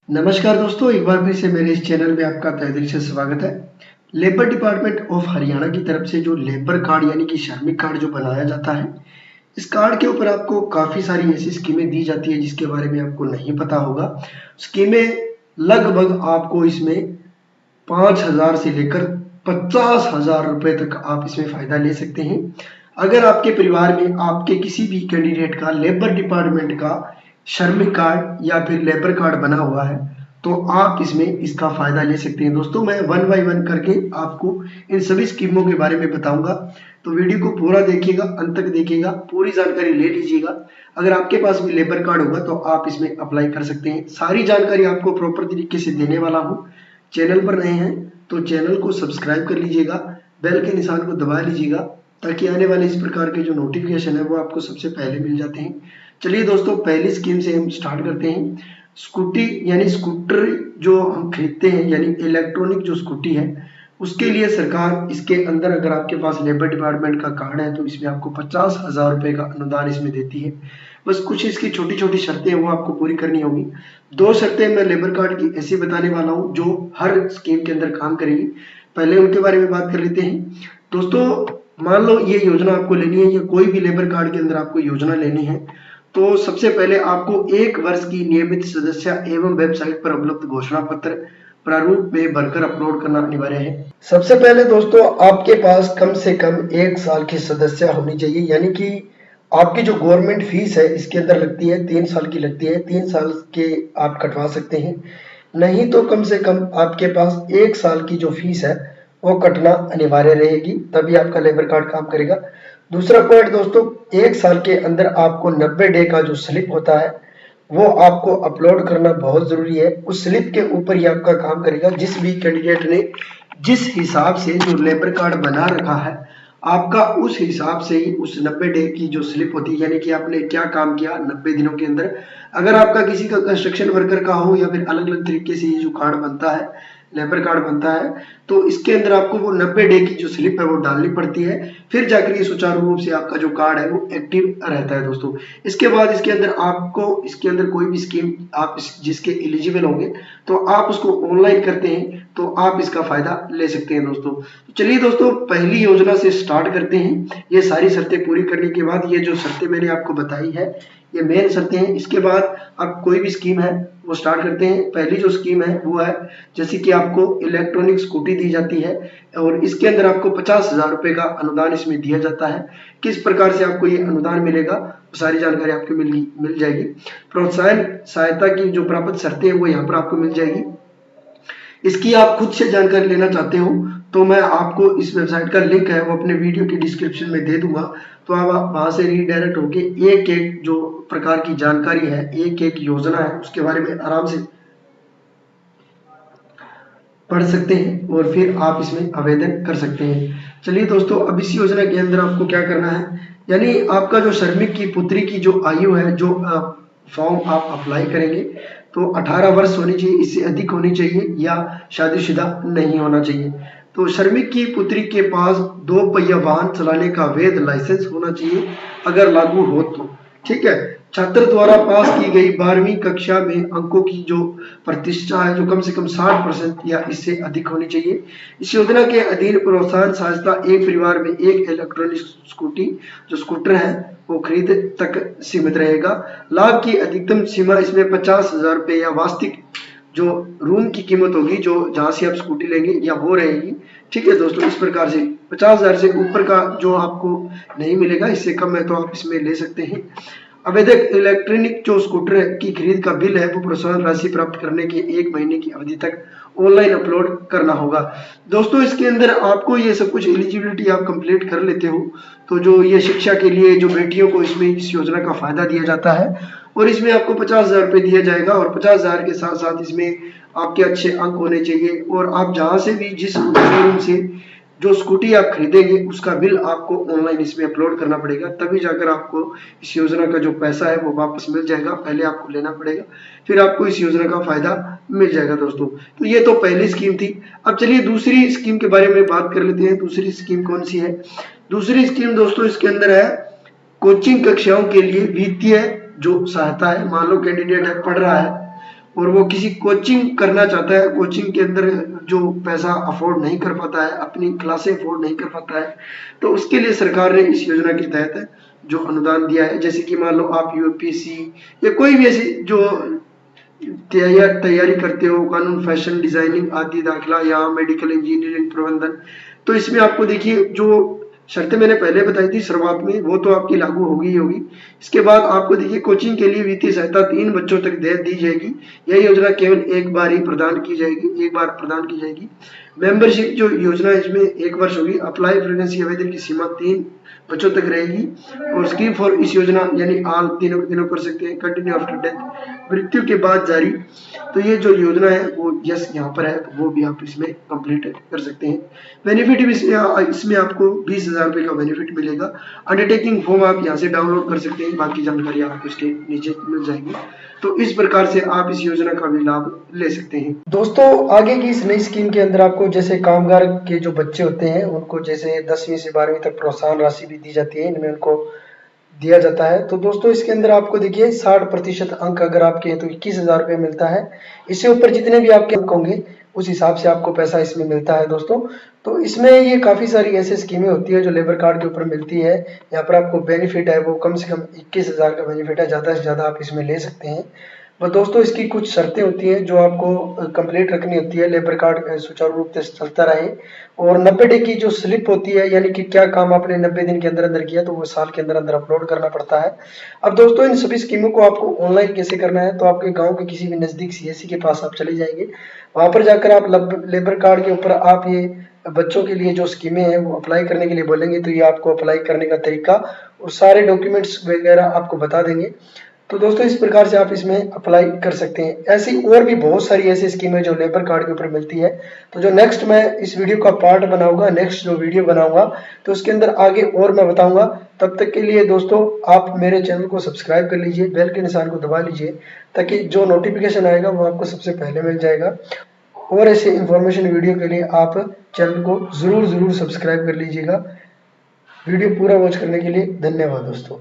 नमस्कार दोस्तों, एक बार फिर से मेरे इस चैनल में आपका तहे दिल से स्वागत है। लेबर डिपार्टमेंट ऑफ हरियाणा की तरफ से जो लेबर कार्ड यानी कि श्रमिक कार्ड जो बनाया जाता है, इस कार्ड के ऊपर आपको काफ़ी सारी ऐसी स्कीमें दी जाती है जिसके बारे में आपको नहीं पता होगा। स्कीमें लगभग आपको इसमें 5,000 से लेकर 50,000 रुपए तक आप इसमें फ़ायदा ले सकते हैं। अगर आपके परिवार में आपके किसी भी कैंडिडेट का लेबर डिपार्टमेंट का श्रमिक कार्ड या फिर लेबर कार्ड बना हुआ है, तो आप इसमें इसका फ़ायदा ले सकते हैं। दोस्तों, मैं वन बाय वन करके आपको इन सभी स्कीमों के बारे में बताऊंगा, तो वीडियो को पूरा देखिएगा, अंत तक देखिएगा, पूरी जानकारी ले लीजिएगा। अगर आपके पास भी लेबर कार्ड होगा तो आप इसमें अप्लाई कर सकते हैं। सारी जानकारी आपको प्रॉपर तरीके से देने वाला हूँ। चैनल पर नए हैं तो चैनल को सब्सक्राइब कर लीजिएगा, बेल के निशान को दबा लीजिएगा ताकि आने वाले इस प्रकार के जो नोटिफिकेशन है वो आपको सबसे पहले मिल जाते हैं। चलिए दोस्तों, पहली स्कीम से हम स्टार्ट करते हैं। स्कूटी यानी स्कूटर जो हम खरीदते हैं, यानी इलेक्ट्रॉनिक जो स्कूटी है, उसके लिए सरकार इसके अंदर अगर आपके पास लेबर डिपार्टमेंट का कार्ड है तो इसमें आपको 50,000 रुपए का अनुदान इसमें देती है। बस कुछ इसकी छोटी छोटी शर्तें हैं वो आपको पूरी करनी होगी। दो शर्तें मैं लेबर कार्ड की ऐसी बताने वाला हूँ जो हर स्कीम के अंदर काम करेगी। पहले उनके बारे में बात कर लेते हैं। दोस्तों, मान लो ये योजना आपको लेनी है या कोई भी लेबर कार्ड के अंदर आपको योजना लेनी है, तो सबसे पहले आपको 1 वर्ष की नियमित सदस्य एवं वेबसाइट पर उपलब्ध घोषणा पत्र प्रारूप में भरकर अपलोड करना अनिवार्य है। सबसे पहले दोस्तों, आपके पास कम से कम 1 साल की सदस्य होनी चाहिए, यानी कि आपकी जो गवर्नमेंट फीस है इसके अंदर लगती है 3 साल की लगती है। 3 साल के आप कटवा सकते हैं, नहीं तो कम से कम आपके पास 1 साल की जो फीस है वो कटना अनिवार्य रहेगी, तभी आपका लेबर कार्ड काम करेगा। दूसरा पॉइंट दोस्तों, 1 साल के अंदर आपको 90 डे का जो स्लिप होता है वो आपको अपलोड करना बहुत जरूरी है। उस स्लिप के ऊपर ही आपका काम करेगा। जिस भी कैंडिडेट ने जिस हिसाब से जो लेबर कार्ड बना रखा है, आपका उस हिसाब से ही उस 90 डे की जो स्लिप होती है, यानी कि आपने क्या काम किया 90 दिनों के अंदर। अगर आपका किसी का कंस्ट्रक्शन वर्कर का हो या फिर अलग अलग तरीके से ये जो कार्ड बनता है, लेबर कार्ड बनता है, तो इसके अंदर आपको वो 90 डे की जो स्लिप है वो डालनी पड़ती है, फिर जाकर ये सुचारू रूप से आपका जो कार्ड है वो एक्टिव रहता है दोस्तों। इसके बाद इसके अंदर आपको इसके अंदर कोई भी स्कीम आप जिसके एलिजिबल होंगे तो आप उसको ऑनलाइन करते हैं तो आप इसका फायदा ले सकते हैं दोस्तों। तो चलिए दोस्तों, पहली योजना से स्टार्ट करते हैं। ये सारी शर्तें पूरी करने के बाद, ये जो शर्तें मैंने आपको बताई है ये मेन शर्तें हैं। इसके बाद आप कोई भी स्कीम है वो स्टार्ट करते हैं। पहली जो स्कीम है वो है, जैसे कि आपको इलेक्ट्रॉनिक स्कूटी दी जाती है और इसके अंदर आपको 50,000 रुपए का अनुदान इसमें दिया जाता है। किस प्रकार से आपको ये अनुदान मिलेगा वो सारी जानकारी आपको मिल जाएगी। प्रोत्साहन सहायता की जो प्राप्त शर्तें हैं वो यहाँ पर आपको मिल जाएगी। इसकी आप खुद से जानकारी लेना चाहते हो तो मैं आपको इस वेबसाइट का लिंक है वो अपने वीडियो की डिस्क्रिप्शन में दे दूंगा, तो आप वहां से रीडायरेक्ट होके एक एक जो प्रकार की जानकारी है, एक एक योजना है, उसके बारे में आराम से पढ़ सकते हैं और फिर आप इसमें आवेदन कर सकते हैं। चलिए दोस्तों, अब इस योजना के अंदर आपको क्या करना है, यानी आपका जो श्रमिक की पुत्री की जो आयु है, जो फॉर्म आप अप्लाई करेंगे तो 18 वर्ष होनी चाहिए, इससे अधिक होनी चाहिए या शादीशुदा नहीं होना चाहिए। तो श्रमिक की पुत्री के पास 2 पहिया वाहन चलाने का वैध लाइसेंस होना चाहिए अगर लागू हो तो, ठीक है। छात्र द्वारा पास की गई 12वीं कक्षा में अंकों की जो प्रतिष्ठा है जो कम से कम 60% या इससे अधिक होनी चाहिए। इस योजना के अधीन प्रोत्साहन सहायता एक परिवार में एक इलेक्ट्रॉनिक स्कूटी जो स्कूटर है वो खरीद तक सीमित रहेगा। लाभ की अधिकतम सीमा इसमें 50,000 रुपए या वास्तविक जो रूम की कीमत होगी जो जहां से आप स्कूटी लेंगे या वो रहेगी, ठीक है दोस्तों। इस प्रकार से 50,000 से ऊपर का जो आपको नहीं मिलेगा, इससे कम है तो आप इसमें ले सकते हैं। आवेदक इलेक्ट्रॉनिक जो स्कूटर की खरीद का बिल है वो प्रोत्साहन राशि प्राप्त करने के 1 महीने की अवधि तक ऑनलाइन अपलोड करना होगा। दोस्तों, इसके अंदर आपको ये सब कुछ एलिजिबिलिटी आप कंप्लीट कर लेते हो तो जो ये शिक्षा के लिए जो बेटियों को इसमें इस योजना का फायदा दिया जाता है और इसमें आपको 50,000 रुपये दिया जाएगा और 50,000 के साथ साथ इसमें आपके अच्छे अंक होने चाहिए और आप जहां से भी जिस शोरूम से जो स्कूटी आप खरीदेंगे उसका बिल आपको ऑनलाइन इसमें अपलोड करना पड़ेगा, तभी जाकर आपको इस योजना का जो पैसा है वो वापस मिल जाएगा। पहले आपको लेना पड़ेगा, फिर आपको इस योजना का फायदा मिल जाएगा दोस्तों। तो ये तो पहली स्कीम थी। अब चलिए दूसरी स्कीम के बारे में बात कर लेते हैं। दूसरी स्कीम कौन सी है? दूसरी स्कीम दोस्तों इसके अंदर है कोचिंग कक्षाओं के लिए वित्तीय जो सहायता है। मान लो कैंडिडेट है, पढ़ रहा है और वो किसी कोचिंग करना चाहता है, कोचिंग के अंदर जो पैसा अफोर्ड नहीं कर पाता है, अपनी क्लासें अफोर्ड नहीं कर पाता है, तो उसके लिए सरकार ने इस योजना के तहत जो अनुदान दिया है, जैसे कि मान लो आप यूपीएससी या कोई भी ऐसी जो तैयारी करते हो, कानून, फैशन डिजाइनिंग आदि दाखिला या मेडिकल इंजीनियरिंग प्रबंधन, तो इसमें आपको देखिए जो शर्तें मैंने पहले बताई थी शुरुआत में, वो तो आपकी लागू होगी ही होगी। इसके बाद आपको देखिए कोचिंग के लिए वित्तीय सहायता 3 बच्चों तक दे दी जाएगी। यह योजना केवल एक बार ही प्रदान की जाएगी, एक बार प्रदान की जाएगी। मेंबरशिप जो योजना है इसमें 1 वर्ष होगी। अप्लाई प्रेगनेंसी आवेदन की सीमा 3 बच्चों तक रहेगी। और स्कीम फॉर इस योजना यानी आल तीनों कर सकते हैं, कंटिन्यू आफ्टर डेथ, मृत्यु के बाद जारी। तो ये जो योजना है वो यस यहाँ पर है, तो वो भी आप इसमें कंप्लीट कर सकते हैं। बेनिफिट भी इसमें आपको 20,000 रुपये का बेनिफिट मिलेगा। अंडरटेकिंग फॉर्म आप यहाँ से डाउनलोड कर सकते हैं, बाकी जानकारी आपको इसके नीचे मिल जाएगी। तो इस प्रकार से आप इस योजना का भी लाभ ले सकते हैं। दोस्तों आगे की इस नई स्कीम के अंदर आपको जैसे कामगार के जो बच्चे होते हैं उनको जैसे 10वीं से 12वीं तक प्रोत्साहन राशि भी दी जाती है, इनमें उनको दिया जाता है। तो दोस्तों इसके अंदर आपको देखिए 60% अंक अगर आपके हैं तो 21,000 रुपये मिलता है। इससे ऊपर जितने भी आपके अंक होंगे उस हिसाब से आपको पैसा इसमें मिलता है दोस्तों। तो इसमें ये काफ़ी सारी ऐसी स्कीमें होती है जो लेबर कार्ड के ऊपर मिलती है। यहाँ पर आपको बेनिफिट है वो कम से कम 21,000 का बेनिफिट है, ज़्यादा से ज़्यादा आप इसमें ले सकते हैं। बस दोस्तों इसकी कुछ शर्तें होती हैं जो आपको कंप्लीट रखनी होती है, लेबर कार्ड सुचारू रूप से चलता रहे। और 90 डे की जो स्लिप होती है, यानी कि क्या काम आपने 90 दिन के अंदर अंदर किया, तो वो साल के अंदर अंदर अपलोड करना पड़ता है। अब दोस्तों इन सभी स्कीमों को आपको ऑनलाइन कैसे करना है, तो आपके गांव के किसी भी नज़दीक सीएससी के पास आप चले जाएंगे। वहां पर जाकर आप लेबर कार्ड के ऊपर आप ये बच्चों के लिए जो स्कीमें हैं वो अप्लाई करने के लिए बोलेंगे, तो ये आपको अप्लाई करने का तरीका और सारे डॉक्यूमेंट्स वगैरह आपको बता देंगे। तो दोस्तों इस प्रकार से आप इसमें अप्लाई कर सकते हैं। ऐसी और भी बहुत सारी ऐसी स्कीमें जो लेबर कार्ड के ऊपर मिलती है। तो जो नेक्स्ट मैं इस वीडियो का पार्ट बनाऊंगा, नेक्स्ट जो वीडियो बनाऊंगा तो उसके अंदर आगे और मैं बताऊंगा। तब तक के लिए दोस्तों आप मेरे चैनल को सब्सक्राइब कर लीजिए, बेल के निशान को दबा लीजिए, ताकि जो नोटिफिकेशन आएगा वो आपको सबसे पहले मिल जाएगा। और ऐसे इंफॉर्मेशन वीडियो के लिए आप चैनल को जरूर सब्सक्राइब कर लीजिएगा। वीडियो पूरा वॉच करने के लिए धन्यवाद दोस्तों।